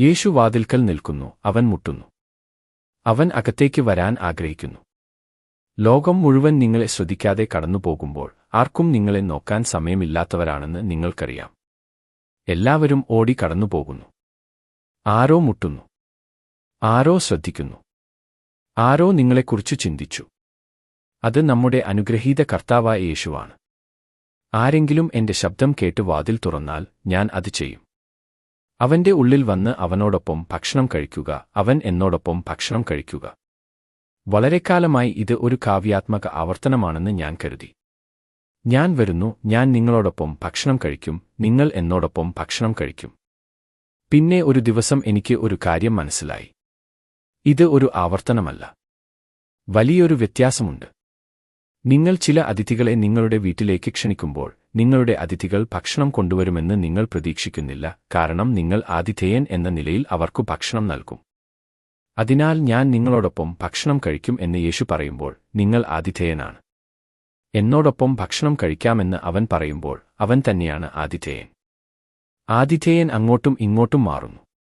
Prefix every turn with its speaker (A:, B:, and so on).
A: യേശു വാതിൽക്കൽ നിൽക്കുന്നു, അവൻ മുട്ടുന്നു. അവൻ അകത്തേക്ക് വരാൻ ആഗ്രഹിക്കുന്നു. ലോകം മുഴുവൻ നിങ്ങളെ ശ്രദ്ധിക്കാതെ കടന്നുപോകുമ്പോൾ ആർക്കും നിങ്ങളെ നോക്കാൻ സമയമില്ലാത്തവരാണെന്ന് നിങ്ങൾക്കറിയാം. എല്ലാവരും ഓടി കടന്നുപോകുന്നു. ആരോ മുട്ടുന്നു. ആരോ ശ്രദ്ധിക്കുന്നു. ആരോ നിങ്ങളെക്കുറിച്ചു ചിന്തിച്ചു. അത് നമ്മുടെ അനുഗ്രഹീത കർത്താവായ യേശുവാണ്. ആരെങ്കിലും എന്റെ ശബ്ദം കേട്ട് വാതിൽ തുറന്നാൽ ഞാൻ അത് ചെയ്യും. അവന്റെ ഉള്ളിൽ വന്ന് അവനോടൊപ്പം ഭക്ഷണം കഴിക്കുക, അവൻ എന്നോടൊപ്പം ഭക്ഷണം കഴിക്കുക. വളരെക്കാലമായി ഇത് ഒരു കാവ്യാത്മക ആവർത്തനമാണെന്ന് ഞാൻ കരുതി. ഞാൻ വരുന്നു, ഞാൻ നിങ്ങളോടൊപ്പം ഭക്ഷണം കഴിക്കും, നിങ്ങൾ എന്നോടൊപ്പം ഭക്ഷണം കഴിക്കും. പിന്നെ ഒരു ദിവസം എനിക്ക് ഒരു കാര്യം മനസ്സിലായി. ഇത് ഒരു ആവർത്തനമല്ല. വലിയൊരു വ്യത്യാസമുണ്ട്. നിങ്ങൾ ചില അതിഥികളെ നിങ്ങളുടെ വീട്ടിലേക്ക് ക്ഷണിക്കുമ്പോൾ നിങ്ങളുടെ അതിഥികൾ ഭക്ഷണം കൊണ്ടുവരുമെന്ന് നിങ്ങൾ പ്രതീക്ഷിക്കുന്നില്ല, കാരണം നിങ്ങൾ ആതിഥേയൻ എന്ന നിലയിൽ അവർക്കു ഭക്ഷണം നൽകും. അതിനാൽ ഞാൻ നിങ്ങളോടൊപ്പം ഭക്ഷണം കഴിക്കും എന്ന് യേശു പറയുമ്പോൾ നിങ്ങൾ ആതിഥേയനാണ്. എന്നോടൊപ്പം ഭക്ഷണം കഴിക്കാമെന്ന് അവൻ പറയുമ്പോൾ അവൻ തന്നെയാണ് ആതിഥേയൻ. ആതിഥേയൻ അങ്ങോട്ടും ഇങ്ങോട്ടും മാറുന്നു.